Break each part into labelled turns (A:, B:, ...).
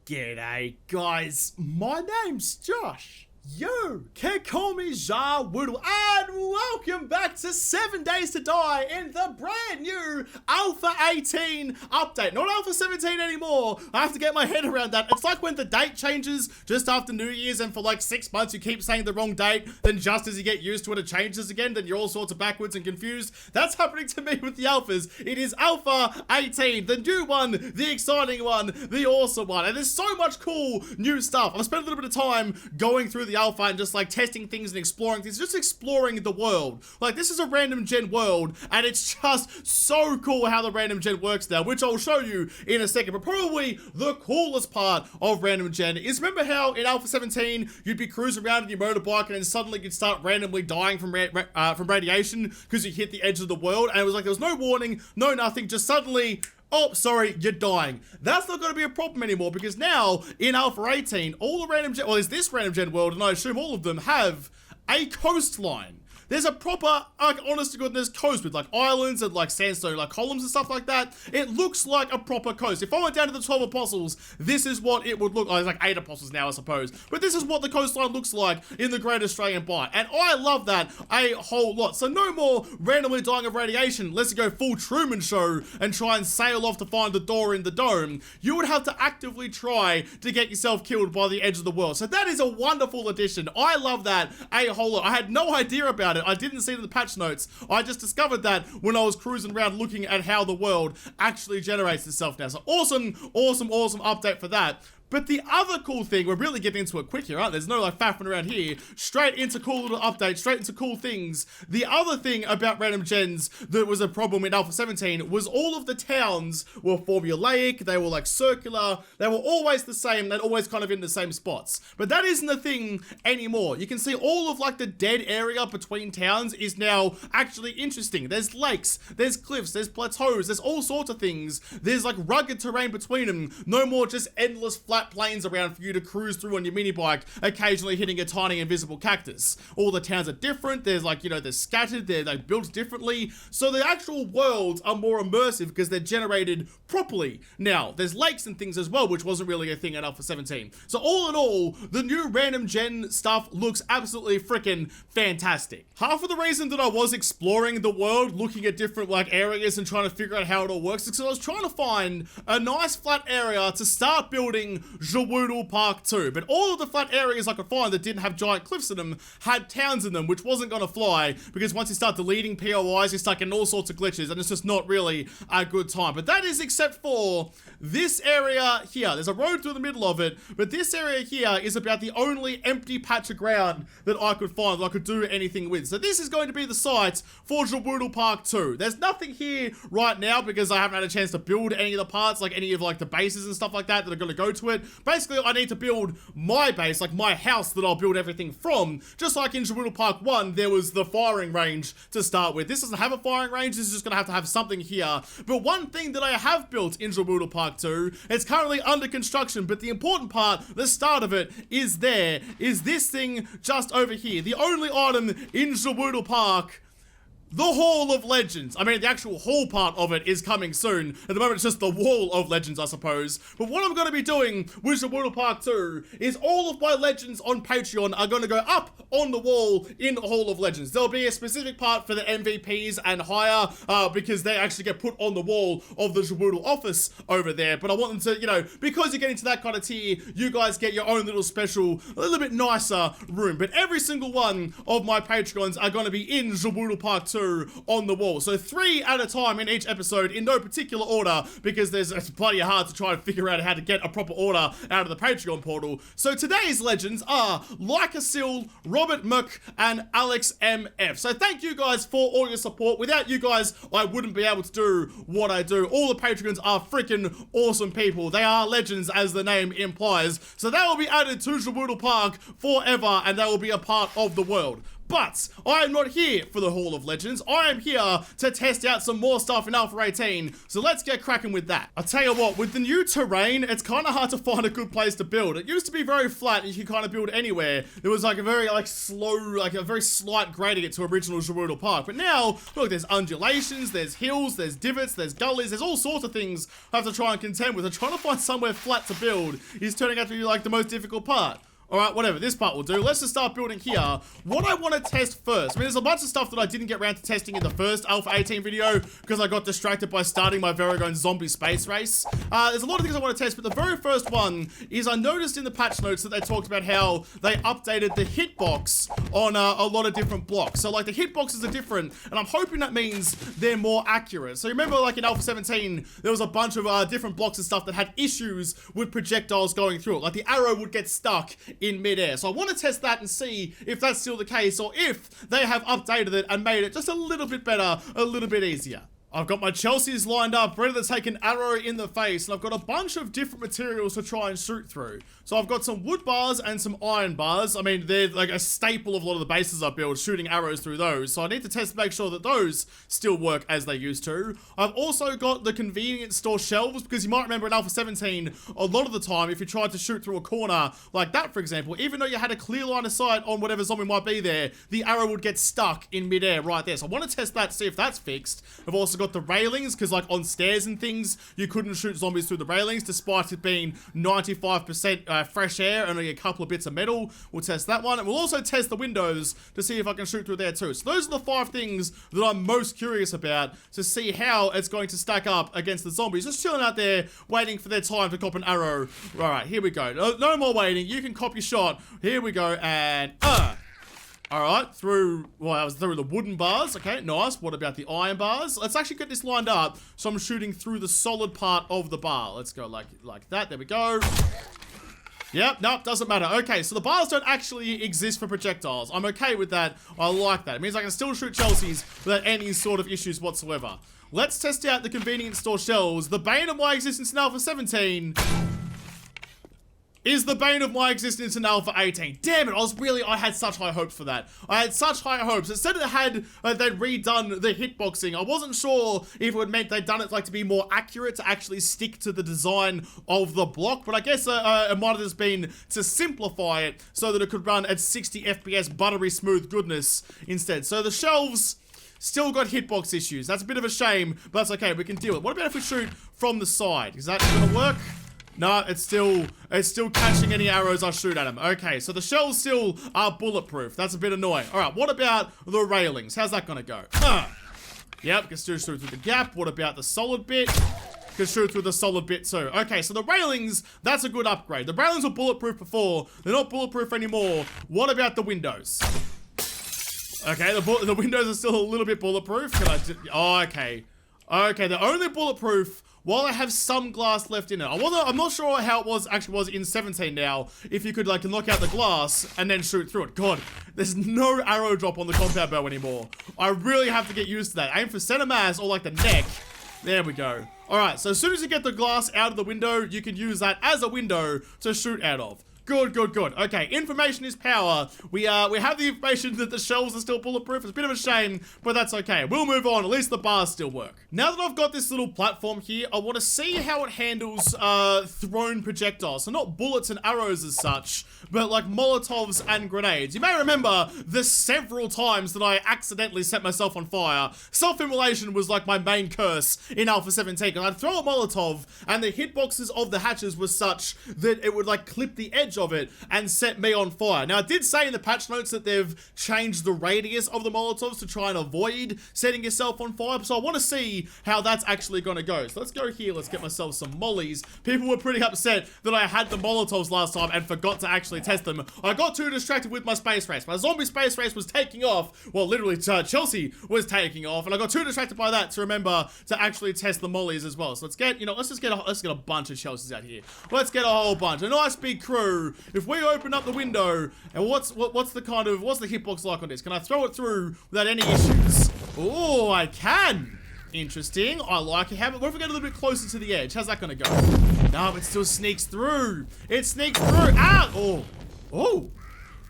A: G'day guys, my name's Josh. You can call me JAWOODLE, and welcome back to 7 Days to Die in the brand new Alpha 18 update. Not Alpha 17 anymore. I have to get my head around that. It's like when the date changes just after New Year's and for like 6 months you keep saying the wrong date, then just as you get used to it, it changes again, then you're all sorts of backwards and confused. That's happening to me with the Alphas. It is Alpha 18, the new one, the exciting one, the awesome one, and there's so much cool new stuff. I've spent a little bit of time going through the Alpha and just like testing things and exploring things, just exploring the world. Like, this is a random gen world and it's just so cool how the random gen works now, which I'll show you in a second. But probably the coolest part of random gen is, remember how in Alpha 17 you'd be cruising around on your motorbike and then suddenly you'd start randomly dying from radiation because you hit the edge of the world, and it was like there was no warning, no nothing, just suddenly, oh, sorry, you're dying. That's not going to be a problem anymore, because now in Alpha 18, all the random gen, well, there's this random gen world, and I assume all of them have a coastline. There's a proper, like, honest to goodness coast with like islands and like sandstone like columns and stuff like that. It looks like a proper coast. If I went down to the 12 apostles, this is what it would look like. There's like 8 apostles now, I suppose. But this is what the coastline looks like in the Great Australian Bight. And I love that a whole lot. So no more randomly dying of radiation. Let's go full Truman Show and try and sail off to find the door in the dome. You would have to actively try to get yourself killed by the edge of the world. So that is a wonderful addition. I love that a whole lot. I had no idea about it. I didn't see it in the patch notes. I just discovered that when I was cruising around looking at how the world actually generates itself now. So awesome update for that. But the other cool thing, we're really getting into it quick here, right? There's no like faffing around here. Straight into cool little updates, straight into cool things. The other thing about random gens that was a problem in Alpha 17 was all of the towns were formulaic, they were like circular, they were always the same, they're always kind of in the same spots. But that isn't a thing anymore. You can see all of like the dead area between towns is now actually interesting. There's lakes, there's cliffs, there's plateaus, there's all sorts of things. There's like rugged terrain between them. No more just endless flat plains around for you to cruise through on your mini bike, occasionally hitting a tiny invisible cactus. All the towns are different. There's like, you know, they're scattered, they're like built differently. So the actual worlds are more immersive because they're generated properly. Now, there's lakes and things as well, which wasn't really a thing at Alpha 17. So all in all, the new random gen stuff looks absolutely freaking fantastic. Half of the reason that I was exploring the world, looking at different like areas and trying to figure out how it all works, is because I was trying to find a nice flat area to start building JAWOODLE Park 2, but all of the flat areas I could find that didn't have giant cliffs in them had towns in them, which wasn't going to fly, because once you start deleting POIs, you start getting all sorts of glitches, and it's just not really a good time. But that is except for this area here. There's a road through the middle of it, but this area here is about the only empty patch of ground that I could find that I could do anything with. So this is going to be the site for JAWOODLE Park 2. There's nothing here right now because I haven't had a chance to build any of the parts, like any of like the bases and stuff like that are going to go to it. Basically, I need to build my base, like my house that I'll build everything from. Just like in JAWOODLE Park 1, there was the firing range to start with. This doesn't have a firing range, this is just going to have something here. But one thing that I have built in JAWOODLE Park 2, it's currently under construction, but the important part, the start of it, is this thing just over here. The only item in JAWOODLE Park, the Hall of Legends. I mean, the actual hall part of it is coming soon. At the moment, it's just the Wall of Legends, I suppose. But what I'm going to be doing with JAWOODLE Park 2 is all of my legends on Patreon are going to go up on the wall in the Hall of Legends. There'll be a specific part for the MVPs and higher, because they actually get put on the wall of the JAWOODLE office over there. But I want them to, you know, because you're getting to that kind of tier, you guys get your own little special, a little bit nicer room. But every single one of my Patreons are going to be in JAWOODLE Park 2 on the wall. So 3 at a time in each episode in no particular order, because it's bloody hard to try and figure out how to get a proper order out of the Patreon portal. So today's legends are Leica Sil, Robert Mc, and Alex MF. So thank you guys for all your support. Without you guys, I wouldn't be able to do what I do. All the Patreons are freaking awesome people. They are legends, as the name implies. So they will be added to JAWOODLE Park forever, and they will be a part of the world. But I am not here for the Hall of Legends. I am here to test out some more stuff in Alpha 18. So let's get cracking with that. I'll tell you what, with the new terrain, it's kind of hard to find a good place to build. It used to be very flat and you could kind of build anywhere. There was like a very slow, like a very slight gradient to original JAWOODLE Park. But now, look, there's undulations, there's hills, there's divots, there's gullies, there's all sorts of things I have to try and contend with. And trying to find somewhere flat to build is turning out to be like the most difficult part. Alright, whatever, this part will do. Let's just start building here. What I want to test first, I mean, there's a bunch of stuff that I didn't get around to testing in the first Alpha 18 video because I got distracted by starting my very own zombie space race. There's a lot of things I want to test, but the very first one is I noticed in the patch notes that they talked about how they updated the hitbox on a lot of different blocks. So, like, the hitboxes are different, and I'm hoping that means they're more accurate. So, remember, like, in Alpha 17, there was a bunch of different blocks and stuff that had issues with projectiles going through it. Like, the arrow would get stuck in midair. So I want to test that and see if that's still the case or if they have updated it and made it just a little bit better, a little bit easier. I've got my Chelseas lined up, ready to take an arrow in the face, and I've got a bunch of different materials to try and shoot through. So I've got some wood bars and some iron bars. I mean, they're like a staple of a lot of the bases I build, shooting arrows through those. So I need to test to make sure that those still work as they used to. I've also got the convenience store shelves, because you might remember in Alpha 17, a lot of the time, if you tried to shoot through a corner like that, for example, even though you had a clear line of sight on whatever zombie might be there, the arrow would get stuck in midair right there. So I want to test that to see if that's fixed. I've also got the railings, because like on stairs and things, you couldn't shoot zombies through the railings, despite it being 95% fresh air and only a couple of bits of metal. We'll test that one, and we'll also test the windows to see if I can shoot through there too. So those are the 5 things that I'm most curious about to see how it's going to stack up against the zombies. Just chilling out there, waiting for their time to cop an arrow. Alright, here we go. No more waiting. You can cop your shot. Here we go, and alright, through, well, I was through the wooden bars. Okay, nice. What about the iron bars? Let's actually get this lined up so I'm shooting through the solid part of the bar. Let's go like that. There we go. Yep, nope, doesn't matter. Okay, so the bars don't actually exist for projectiles. I'm okay with that. I like that. It means I can still shoot Chelseas without any sort of issues whatsoever. Let's test out the convenience store shells. The bane of my existence in Alpha 17 is the bane of my existence in Alpha 18. Damn it, I had such high hopes for that. I had such high hopes. It said it had, they'd redone the hitboxing. I wasn't sure if it would meant they'd done it like to be more accurate, to actually stick to the design of the block, but I guess it might have just been to simplify it so that it could run at 60 FPS buttery smooth goodness instead. So the shelves still got hitbox issues. That's a bit of a shame, but that's okay, we can deal with it. What about if we shoot from the side? Is that gonna work? No, it's still catching any arrows I shoot at them. Okay, so the shells still are bulletproof. That's a bit annoying. All right, what about the railings? How's that gonna go? Yep, can still shoot through the gap. What about the solid bit? Can shoot through the solid bit too. Okay, so the railings, that's a good upgrade. The railings were bulletproof before. They're not bulletproof anymore. What about the windows? Okay, the windows are still a little bit bulletproof. Can I just, oh, okay. Okay, they're only bulletproof while I have some glass left in it. I'm not sure how it actually was in 17 now, if you could like knock out the glass and then shoot through it. God, there's no arrow drop on the compound bow anymore. I really have to get used to that. Aim for center mass or like the neck. There we go. Alright, so as soon as you get the glass out of the window, you can use that as a window to shoot out of. Good, good, good. Okay, information is power. We have the information that the shelves are still bulletproof. It's a bit of a shame, but that's okay. We'll move on. At least the bars still work. Now that I've got this little platform here, I want to see how it handles thrown projectiles. So not bullets and arrows as such, but like Molotovs and grenades. You may remember the several times that I accidentally set myself on fire. Self-immolation was like my main curse in Alpha 17. Because I'd throw a Molotov, and the hitboxes of the hatches were such that it would like clip the edge of it and set me on fire. Now, I did say in the patch notes that they've changed the radius of the Molotovs to try and avoid setting yourself on fire, so I want to see how that's actually going to go. So let's go here, let's get myself some mollies. People were pretty upset that I had the Molotovs last time and forgot to actually test them. I got too distracted with my space race. My zombie space race was taking off. Well, literally, Chelsea was taking off, and I got too distracted by that to remember to actually test the mollies as well. So let's get, let's get a bunch of Chelseas out here. Let's get a whole bunch. A nice big crew. If we open up the window, and what's the hitbox like on this? Can I throw it through without any issues? Oh, I can. Interesting. I like it. What if we get a little bit closer to the edge? How's that gonna go? No, it still sneaks through. It sneaks through. Ah! Oh. Oh.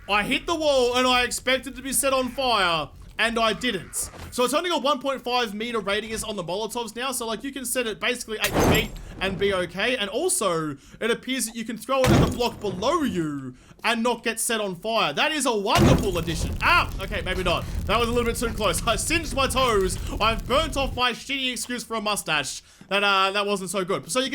A: I hit the wall and I expected to be set on fire. And I didn't. So it's only got 1.5 meter radius on the Molotovs now. So like you can set it basically at your feet and be okay. And also it appears that you can throw it at the block below you and not get set on fire. That is a wonderful addition. Ah, okay, maybe not. That was a little bit too close. I singed my toes. I've burnt off my shitty excuse for a mustache. That wasn't so good. So you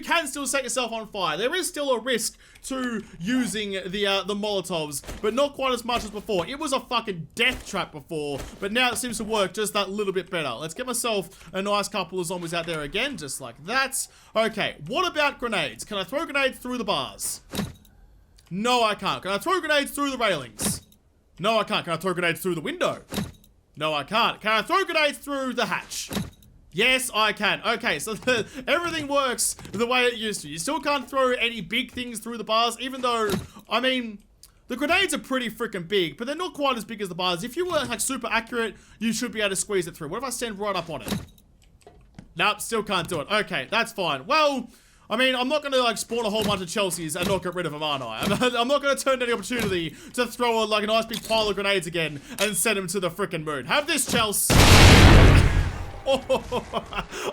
A: can still set yourself on fire. There is still a risk to using the Molotovs, but not quite as much as before. It was a fucking death trap before, but now it seems to work just that little bit better. Let's get myself a nice couple of zombies out there again, just like that. Okay, what about grenades? Can I throw grenades through the bars? No, I can't. Can I throw grenades through the railings? No, I can't. Can I throw grenades through the window? No, I can't. Can I throw grenades through the hatch? Yes, I can. Okay, so everything works the way it used to. You still can't throw any big things through the bars, even though, I mean, the grenades are pretty freaking big, but they're not quite as big as the bars. If you were, like, super accurate, you should be able to squeeze it through. What if I stand right up on it? Nope, still can't do it. Okay, that's fine. Well, I mean, I'm not going to, like, spawn a whole bunch of Chelseas and not get rid of them, aren't I? I'm not going to turn any opportunity to throw, like, a nice big pile of grenades again and send them to the freaking moon. Have this, Chelsea.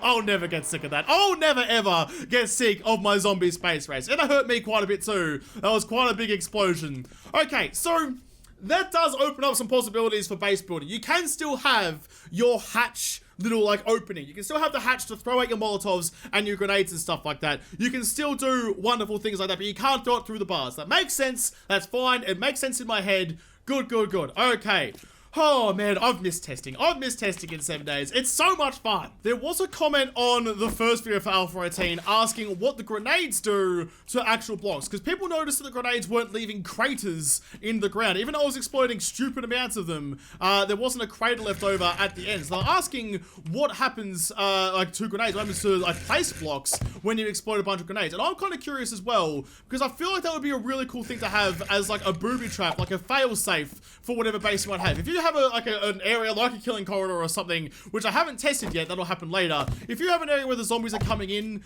A: I'll never get sick of that. I'll never ever get sick of my zombie space race. And it hurt me quite a bit too. That was quite a big explosion. Okay, so that does open up some possibilities for base building. You can still have your hatch little like opening. You can still have the hatch to throw out your Molotovs and your grenades and stuff like that. You can still do wonderful things like that, but you can't throw it through the bars. That makes sense. That's fine. It makes sense in my head. Good, good, good. Okay. Oh man, I've missed testing. I've missed testing in 7 days. It's so much fun. There was a comment on the first video for Alpha 18 asking what the grenades do to actual blocks, because people noticed that the grenades weren't leaving craters in the ground. Even though I was exploding stupid amounts of them, there wasn't a crater left over at the end. So they're asking what happens like to grenades, what happens to like place blocks when you explode a bunch of grenades. And I'm kind of curious as well, because I feel like that would be a really cool thing to have as like a booby trap, like a fail safe for whatever base you might have. If you have an area like a killing corridor or something, which I haven't tested yet, that'll happen later. If you have an area where the zombies are coming in,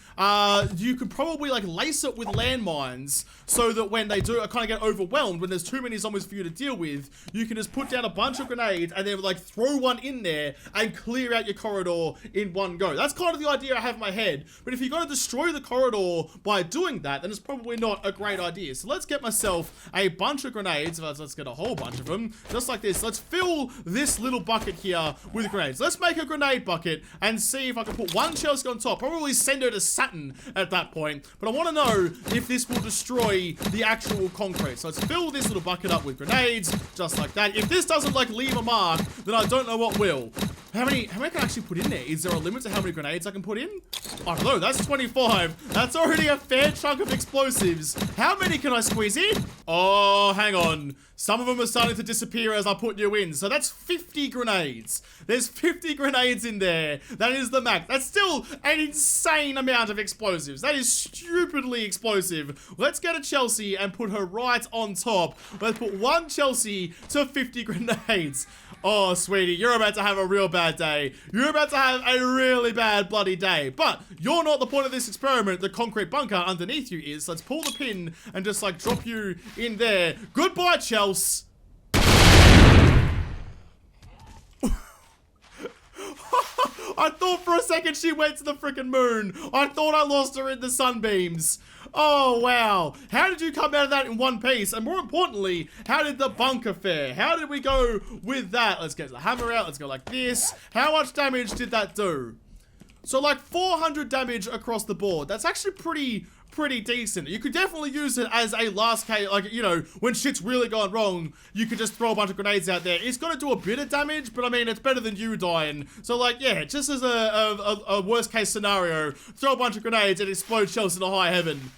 A: you could probably like lace it with landmines so that when they do kind of get overwhelmed, when there's too many zombies for you to deal with, you can just put down a bunch of grenades and then like throw one in there and clear out your corridor in one go. That's kind of the idea I have in my head. But if you're going to destroy the corridor by doing that, then it's probably not a great idea. So let's get myself a bunch of grenades. Let's get a whole bunch of them, just like this. Let's fill this little bucket here with grenades. Let's make a grenade bucket and see if I can put one Chelsea on top. Probably send her to Saturn at that point. But I want to know if this will destroy the actual concrete. So let's fill this little bucket up with grenades, just like that. If this doesn't like leave a mark, then I don't know what will. How many can I actually put in there? Is there a limit to how many grenades I can put in? I don't know, that's 25. That's already a fair chunk of explosives. How many can I squeeze in? Oh, hang on. Some of them are starting to disappear as I put new in. So that's 50 grenades. There's 50 grenades in there. That is the max. That's still an insane amount of explosives. That is stupidly explosive. Let's get a Chelsea and put her right on top. Let's put one Chelsea to 50 grenades. Oh, sweetie, you're about to have a real bad day. You're about to have a really bad bloody day. But you're not the point of this experiment. The concrete bunker underneath you is. Let's pull the pin and just like drop you in there. Goodbye, Chelsea. I thought for a second she went to the freaking moon. I thought I lost her in the sunbeams. Oh, wow. How did you come out of that in one piece? And more importantly, how did the bunker fare? How did we go with that? Let's get the hammer out. Let's go like this. How much damage did that do? So like 400 damage across the board. That's actually pretty decent. You could definitely use it as a last case, like, you know, when shit's really gone wrong, you could just throw a bunch of grenades out there. It's gonna do a bit of damage, but I mean, it's better than you dying. So like, yeah, just as a worst case scenario, throw a bunch of grenades and explode shells into high heaven.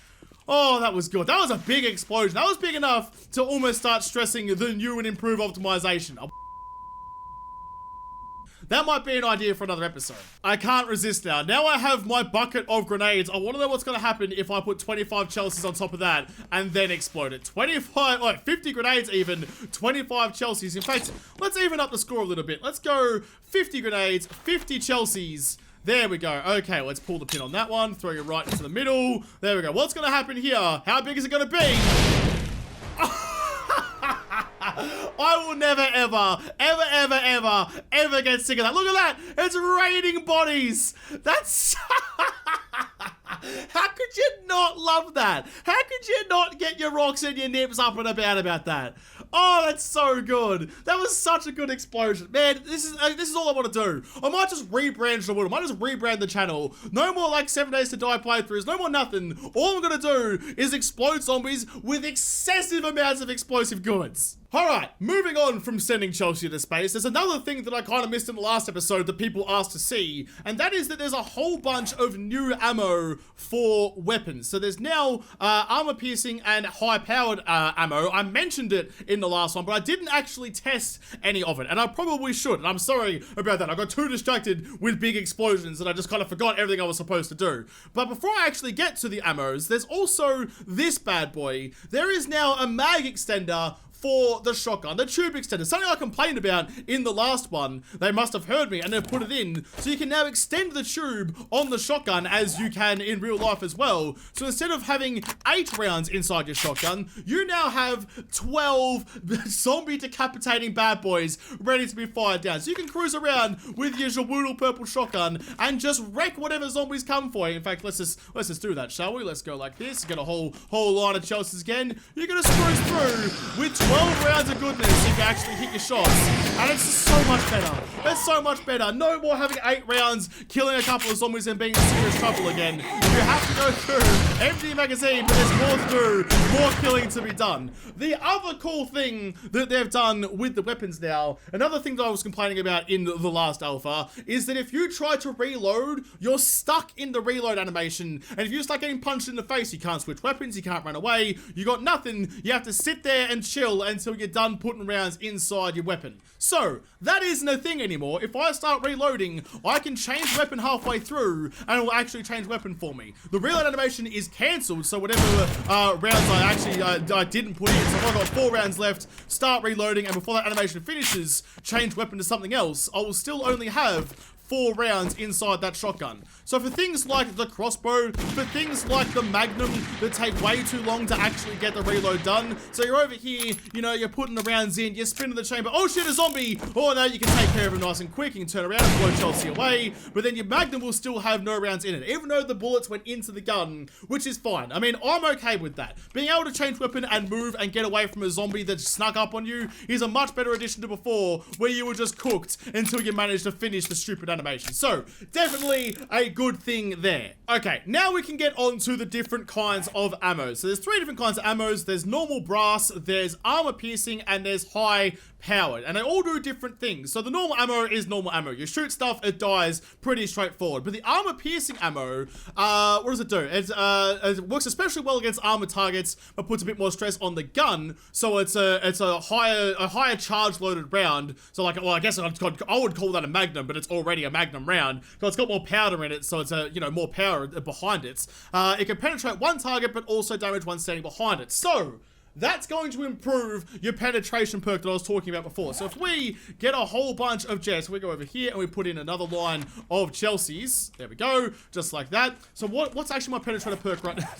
A: Oh, that was good. That was a big explosion. That was big enough to almost start stressing the new and improved optimization. That might be an idea for another episode. I can't resist now. Now I have my bucket of grenades. I want to know what's going to happen if I put 25 Chelseas on top of that and then explode it. 50 grenades even, 25 Chelseas. In fact, let's even up the score a little bit. Let's go 50 grenades, 50 Chelseas. There we go. Okay, let's pull the pin on that one. Throw you right into the middle. There we go. What's going to happen here? How big is it going to be? I will never, ever get sick of that. Look at that. It's raining bodies. That's... How could you not love that? How could you not get your rocks and your nips up and about that? Oh, that's so good. That was such a good explosion. Man, this is all I want to do. I might just rebrand JAWOODLE. I might just rebrand the channel. No more like 7 Days to Die playthroughs. No more nothing. All I'm going to do is explode zombies with excessive amounts of explosive goods. Alright, moving on from sending Chelsea to space, there's another thing that I kind of missed in the last episode that people asked to see, and that is that there's a whole bunch of new ammo for weapons. So there's now armor-piercing and high-powered ammo. I mentioned it in the last one, but I didn't actually test any of it, and I probably should, and I'm sorry about that. I got too distracted with big explosions and I just kind of forgot everything I was supposed to do. But before I actually get to the ammos, there's also this bad boy. There is now a mag extender for the shotgun, the tube extender, something I complained about in the last one. They must have heard me and they've put it in, so you can now extend the tube on the shotgun as you can in real life as well. So instead of having 8 rounds inside your shotgun, you now have 12 zombie decapitating bad boys ready to be fired down. So you can cruise around with your JAWOODLE purple shotgun and just wreck whatever zombies come for you. In fact, let's just do that, shall we? Let's go like this, get a whole line of Chelseas again. You're gonna cruise through with 12 rounds of goodness if you actually hit your shots. And it's just so much better. It's so much better. No more having 8 rounds, killing a couple of zombies and being in serious trouble again. You have to go through, empty your magazine, but there's more to do, more killing to be done. The other cool thing that they've done with the weapons now, another thing that I was complaining about in the last alpha, is that if you try to reload, you're stuck in the reload animation. And if you start getting punched in the face, you can't switch weapons, you can't run away, you got nothing. You have to sit there and chill until you're done putting rounds inside your weapon. So, that isn't a thing anymore. If I start reloading, I can change weapon halfway through, and it will actually change weapon for me. The reload animation is cancelled, so whatever rounds I actually I didn't put in, so if I've got 4 rounds left, start reloading, and before that animation finishes, change weapon to something else, I will still only have 4 rounds inside that shotgun. So for things like the crossbow, for things like the magnum that take way too long to actually get the reload done, so you're over here, you know, you're putting the rounds in, you're spinning the chamber, oh shit, a zombie! Oh no, you can take care of him nice and quick, you can turn around and blow Chelsea away, but then your magnum will still have no rounds in it, even though the bullets went into the gun, which is fine. I mean, I'm okay with that. Being able to change weapon and move and get away from a zombie that snuck up on you is a much better addition to before, where you were just cooked until you managed to finish the stupid animation. So, definitely a good thing there. Okay, now we can get on to the different kinds of ammo. So there's 3 different kinds of ammos. There's normal brass, there's armor piercing, and there's high powered, and they all do different things. So the normal ammo is normal ammo. You shoot stuff, it dies, pretty straightforward. But the armor piercing ammo, what does it do? It works especially well against armor targets, but puts a bit more stress on the gun. So it's a higher charge loaded round. So like, well, I guess I would call that a magnum, but it's already a magnum round. So it's got more powder in it, so it's more power behind it. It can penetrate one target, but also damage one standing behind it. So that's going to improve your penetration perk that I was talking about before. So if we get a whole bunch of jets, we go over here and we put in another line of Chelseas. There we go, just like that. So what's actually my penetrator perk right now?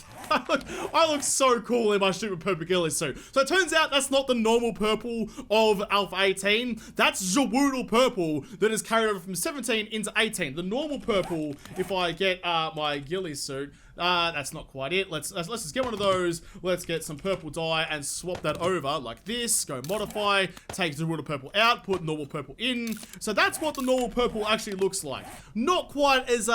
A: I look so cool in my stupid purple ghillie suit. So it turns out that's not the normal purple of Alpha 18. That's JAWOODLE purple that is carried over from 17 into 18. The normal purple, if I get my ghillie suit, that's not quite it. Let's just get one of those. Let's get some purple dye and swap that over like this. Go modify, take JAWOODLE purple out, put normal purple in. So that's what the normal purple actually looks like. Not quite as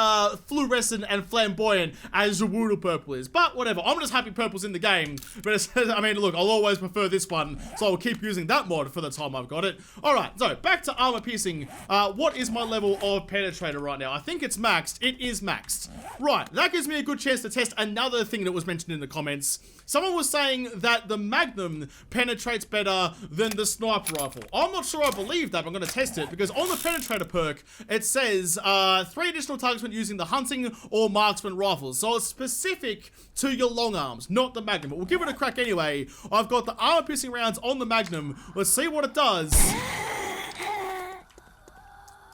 A: fluorescent and flamboyant as JAWOODLE purple is, but whatever. I'm just happy purple's in the game. But I mean, look, I'll always prefer this one, so I'll keep using that mod for the time I've got it. Alright, so back to armor piercing. What is my level of penetrator right now? I think it's maxed. It is maxed. Right, that gives me a good chance to test another thing that was mentioned in the comments. Someone was saying that the Magnum penetrates better than the sniper rifle. I'm not sure I believe that, but I'm going to test it because on the penetrator perk, it says 3 additional targets when using the hunting or marksman rifles. So it's specific to your long arms, not the Magnum. But we'll give it a crack anyway. I've got the armor piercing rounds on the Magnum. Let's see what it does.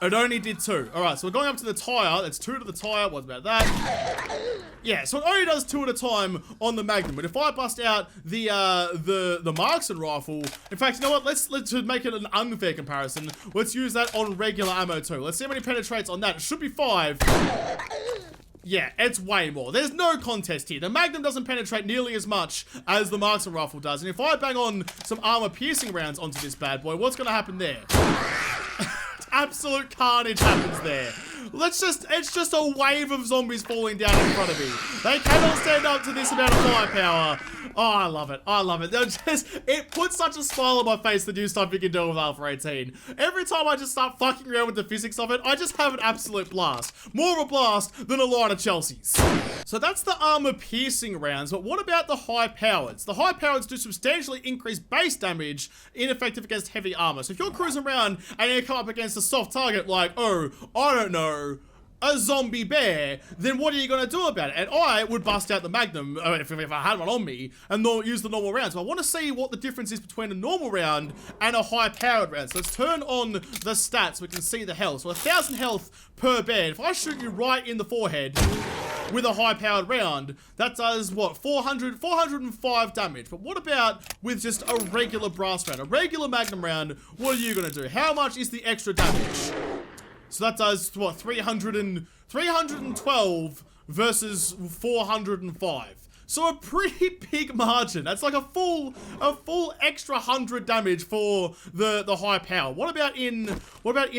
A: It only did 2. Alright, so we're going up to the tire. That's 2 to the tire. What about that? Yeah, so it only does 2 at a time on the Magnum. But if I bust out the marksman rifle, in fact, you know what? Let's to make it an unfair comparison, let's use that on regular ammo too. Let's see how many penetrates on that. It should be 5. Yeah, it's way more. There's no contest here. The Magnum doesn't penetrate nearly as much as the marksman rifle does. And if I bang on some armor-piercing rounds onto this bad boy, what's going to happen there? Absolute carnage happens there. It's just a wave of zombies falling down in front of me. They cannot stand up to this amount of firepower. Oh, I love it. I love it. It puts such a smile on my face, the new stuff you can do with Alpha 18. Every time I just start fucking around with the physics of it, I just have an absolute blast. More of a blast than a lot of Chelsea's. So that's the armor-piercing rounds, but what about the high-powers? The high-powers do substantially increase base damage, ineffective against heavy armor. So if you're cruising around and you come up against a soft target like, oh, I don't know, a zombie bear, then what are you going to do about it? And I would bust out the Magnum, if I had one on me, and use the normal rounds. So I want to see what the difference is between a normal round and a high-powered round. So let's turn on the stats so we can see the health. So 1,000 health per bear. If I shoot you right in the forehead with a high-powered round, that does, what, 405 damage. But what about with just a regular brass round? A regular Magnum round, what are you going to do? How much is the extra damage? So that does, what, 312 versus 405. So a pretty big margin. That's like a full extra 100 damage for the high power. What about in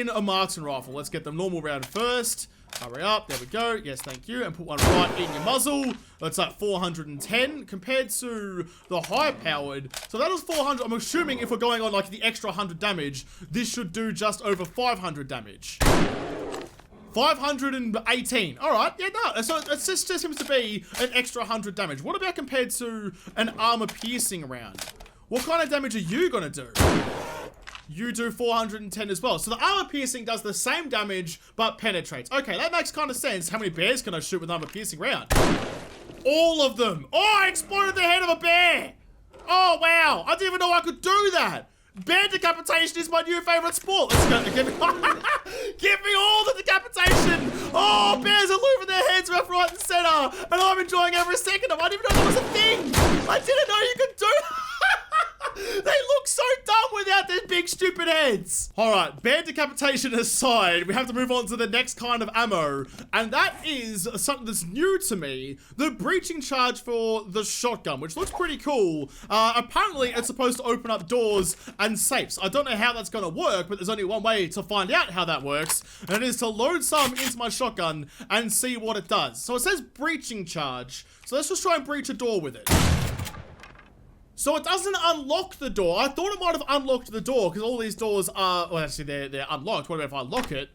A: a marksman rifle? Let's get the normal round first. Hurry up, there we go. Yes, thank you. And put one right in your muzzle. That's like 410 compared to the high-powered. So that is 400. I'm assuming if we're going on like the extra 100 damage, this should do just over 500 damage. 518. Alright, yeah, no. So it just seems to be an extra 100 damage. What about compared to an armor-piercing round? What kind of damage are you gonna do? You do 410 as well. So the armor piercing does the same damage, but penetrates. Okay, that makes kind of sense. How many bears can I shoot with armor piercing round? All of them. Oh, I exploded the head of a bear. Oh, wow. I didn't even know I could do that. Bear decapitation is my new favorite sport. Let's go. Give me all the decapitation. Oh, bears are losing their heads left, right, and center. And I'm enjoying every second of it. I didn't even know that was a thing. I didn't know you could do They look so dumb without their big stupid heads. Alright, bear decapitation aside, we have to move on to the next kind of ammo. And that is something that's new to me. The breaching charge for the shotgun, which looks pretty cool. Apparently, it's supposed to open up doors and safes. I don't know how that's going to work, but there's only one way to find out how that works. And it is to load some into my shotgun and see what it does. So it says breaching charge. So let's just try and breach a door with it. So it doesn't unlock the door. I thought it might have unlocked the door because all these doors are, well, actually they're unlocked. What about if I lock it?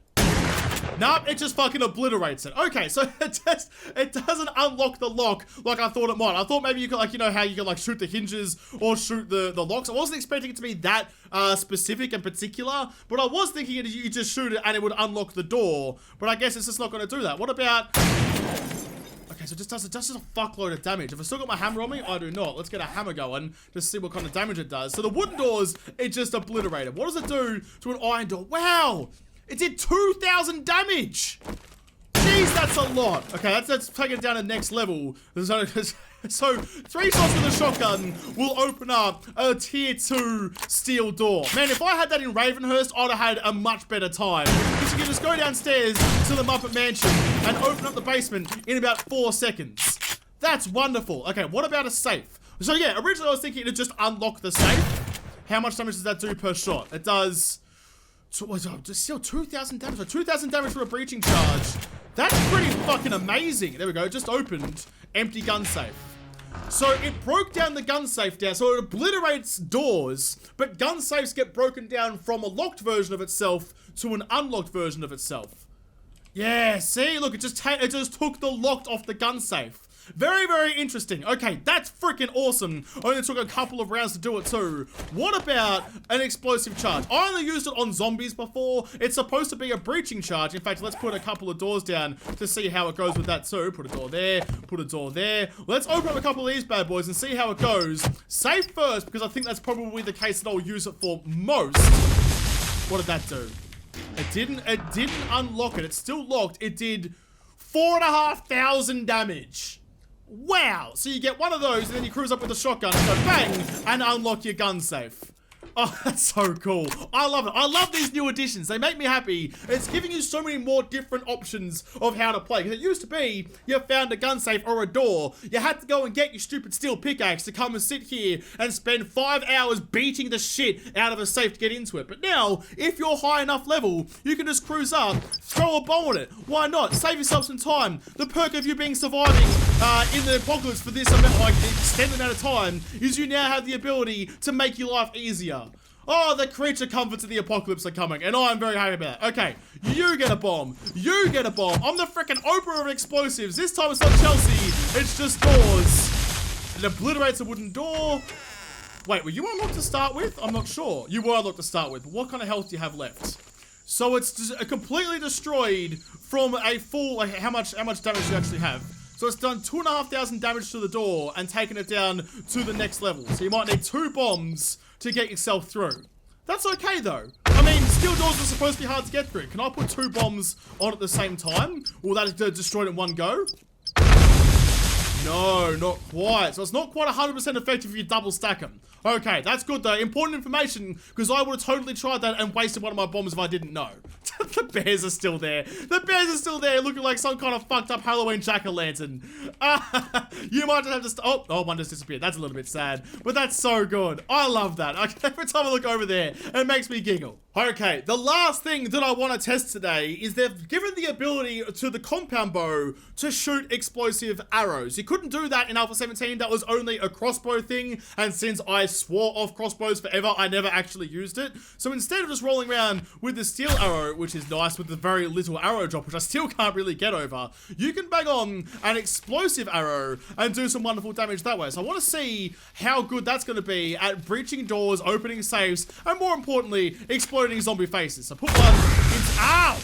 A: Nope, it just fucking obliterates it. Okay, so it doesn't unlock the lock like I thought it might. I thought maybe you could, like, you know how you could like shoot the hinges or shoot the locks. I wasn't expecting it to be that specific and particular, but I was thinking you just shoot it and it would unlock the door. But I guess it's just not going to do that. What about... Okay, so it just does a fuckload of damage. If I still got my hammer on me, I do not. Let's get a hammer going to see what kind of damage it does. So the wooden doors, it just obliterated. What does it do to an iron door? Wow! It did 2,000 damage! Jeez, that's a lot. Okay, that's taking it down to next level. So 3 shots with a shotgun will open up a tier 2 steel door. Man, if I had that in Ravenhurst, I'd have had a much better time. Because you can just go downstairs to the Muppet Mansion and open up the basement in about 4 seconds. That's wonderful. Okay, what about a safe? So yeah, originally I was thinking it'd just unlock the safe. How much damage does that do per shot? It does... still 2,000 damage. So 2,000 damage for a breaching charge. That's pretty fucking amazing. There we go. It just opened. Empty gun safe. So it broke down the gun safe down. So it obliterates doors, but gun safes get broken down from a locked version of itself to an unlocked version of itself. Yeah, see? Look, it just took the locked off the gun safe. Very, very interesting. Okay, that's freaking awesome. Only took a couple of rounds to do it too. What about an explosive charge? I only used it on zombies before. It's supposed to be a breaching charge. In fact, let's put a couple of doors down to see how it goes with that too. Put a door there, put a door there. Let's open up a couple of these bad boys and see how it goes. Safe first, because I think that's probably the case that I'll use it for most. What did that do? It didn't unlock it. It's still locked. It did 4,500 damage. Wow. So you get one of those and then you cruise up with a shotgun and go bang and unlock your gun safe. Oh, that's so cool. I love it. I love these new additions. They make me happy. It's giving you so many more different options of how to play. Because it used to be, you found a gun safe or a door. You had to go and get your stupid steel pickaxe to come and sit here and spend 5 hours beating the shit out of a safe to get into it. But now, if you're high enough level, you can just cruise up, throw a bomb on it. Why not? Save yourself some time. The perk of you being surviving in the apocalypse for this amount, like extended amount of time, is you now have the ability to make your life easier. Oh, the creature comforts of the apocalypse are coming, and I'm very happy about that. Okay, you get a bomb. You get a bomb. I'm the freaking Oprah of explosives. This time it's not Chelsea. It's just doors. It obliterates a wooden door. Wait, were you unlocked to start with? I'm not sure. You were unlocked to start with, but what kind of health do you have left? So it's just completely destroyed from a full, like how much damage do you actually have? So it's done 2,500 damage to the door and taken it down to the next level. So you might need 2 bombs to get yourself through. That's okay though. I mean, steel doors are supposed to be hard to get through. Can I put 2 bombs on at the same time? Will that destroy it in one go? No, not quite. So it's not quite 100% effective if you double stack them. Okay, that's good though. Important information, because I would have totally tried that and wasted one of my bombs if I didn't know. The bears are still there. The bears are still there, looking like some kind of fucked up Halloween jack-o'-lantern. You might just have to... Oh, one just disappeared. That's a little bit sad, but that's so good. I love that. Every time I look over there, it makes me giggle. Okay, the last thing that I want to test today is they've given the ability to the compound bow to shoot explosive arrows. You couldn't do that in Alpha 17. That was only a crossbow thing, and since I swore off crossbows forever, I never actually used it. So instead of just rolling around with the steel arrow, which is nice with the very little arrow drop, which I still can't really get over, you can bang on an explosive arrow and do some wonderful damage that way. So I want to see how good that's going to be at breaching doors, opening safes, and more importantly, exploding zombie faces. So put one into... Ow!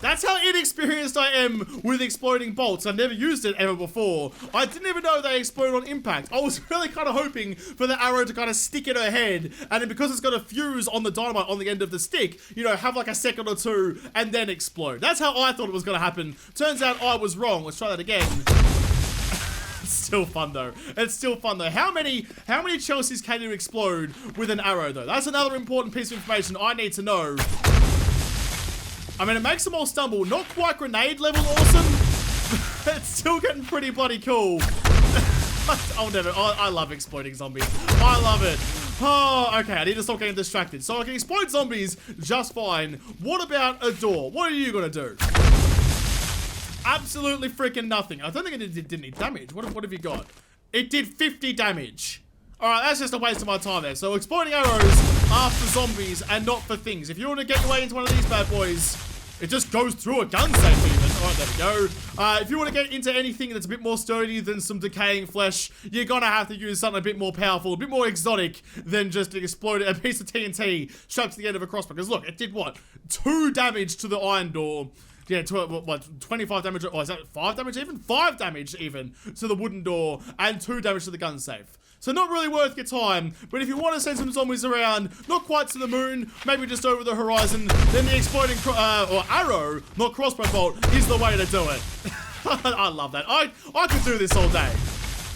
A: That's how inexperienced I am with exploding bolts. I've never used it ever before. I didn't even know they explode on impact. I was really kind of hoping for the arrow to kind of stick in her head, and then because it's got a fuse on the dynamite on the end of the stick, you know, have like a second or two and then explode. That's how I thought it was going to happen. Turns out I was wrong. Let's try that again. It's still fun though. It's still fun though. How many Chelseas can you explode with an arrow though? That's another important piece of information I need to know. I mean, it makes them all stumble. Not quite grenade level awesome. It's still getting pretty bloody cool. I love exploding zombies. I love it. Oh, okay, I need to stop getting distracted. So I can explode zombies just fine. What about a door? What are you gonna do? Absolutely freaking nothing. I don't think it did any damage. What have you got? It did 50 damage. Alright, that's just a waste of my time there. So exploding arrows are for zombies and not for things. If you want to get your way into one of these bad boys, it just goes through a gun safe even. Alright, there we go. If you want to get into anything that's a bit more sturdy than some decaying flesh, you're gonna have to use something a bit more powerful, a bit more exotic than just explode a piece of TNT strapped to the end of a crossbow. Because look, it did what? 2 damage to the iron door. Yeah, 25 damage, oh, is that 5 damage even? 5 damage even to the wooden door, and 2 damage to the gun safe. So not really worth your time, but if you want to send some zombies around, not quite to the moon, maybe just over the horizon, then the exploding or arrow, not crossbow bolt, is the way to do it. I love that. I could do this all day.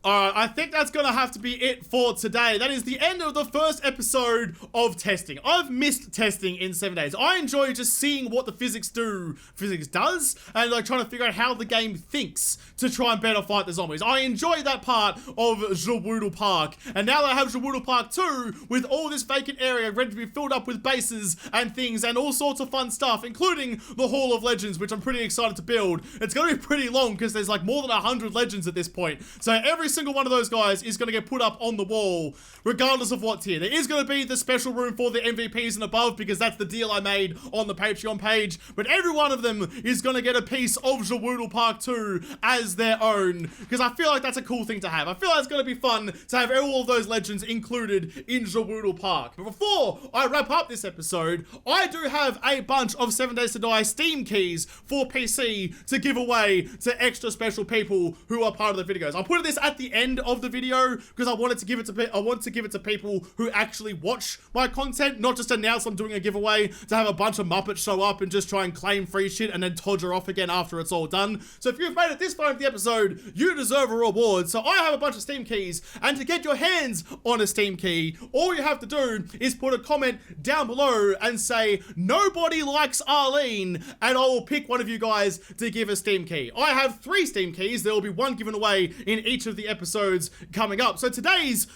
A: Alright, I think that's gonna have to be it for today. That is the end of the first episode of testing. I've missed testing in 7 days. I enjoy just seeing what the physics does, and like trying to figure out how the game thinks to try and better fight the zombies. I enjoy that part of JAWOODLE Park, and now that I have JAWOODLE Park 2, with all this vacant area ready to be filled up with bases and things, and all sorts of fun stuff, including the Hall of Legends, which I'm pretty excited to build. It's gonna be pretty long, because there's like more than 100 legends at this point, so every single one of those guys is going to get put up on the wall, regardless of what tier. There is going to be the special room for the MVPs and above, because that's the deal I made on the Patreon page, but every one of them is going to get a piece of JAWOODLE Park 2 as their own, because I feel like that's a cool thing to have. I feel like it's going to be fun to have all of those legends included in JAWOODLE Park. But before I wrap up this episode, I do have a bunch of 7 Days to Die Steam keys for PC to give away to extra special people who are part of the videos. I'm putting this at the the end of the video because I want to give it to people who actually watch my content, not just announce I'm doing a giveaway to have a bunch of Muppets show up and just try and claim free shit and then todger off again after it's all done. So if you've made it this far into the episode, you deserve a reward. So I have a bunch of Steam keys, and to get your hands on a Steam key, all you have to do is put a comment down below and say, "Nobody likes Arlene," and I will pick one of you guys to give a Steam key. I have 3 Steam keys. There will be one given away in each of the episodes coming up. So today's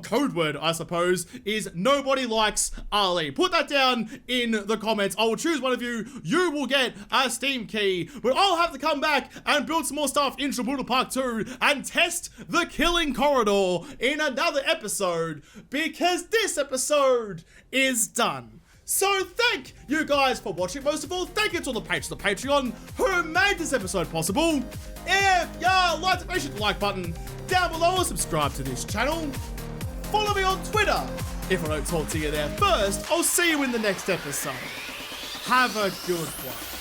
A: code word, I suppose, is "Nobody likes Arlene." Put that down in the comments. I will choose one of you. You will get a Steam key, but I'll have to come back and build some more stuff in JAWOODLE Park 2 and test the killing corridor in another episode, because this episode is done. So thank you guys for watching. Most of all, thank you to all the patrons of the Patreon who made this episode possible. If you liked it, make sure to like button down below or subscribe to this channel. Follow me on Twitter. If I don't talk to you there first, I'll see you in the next episode. Have a good one.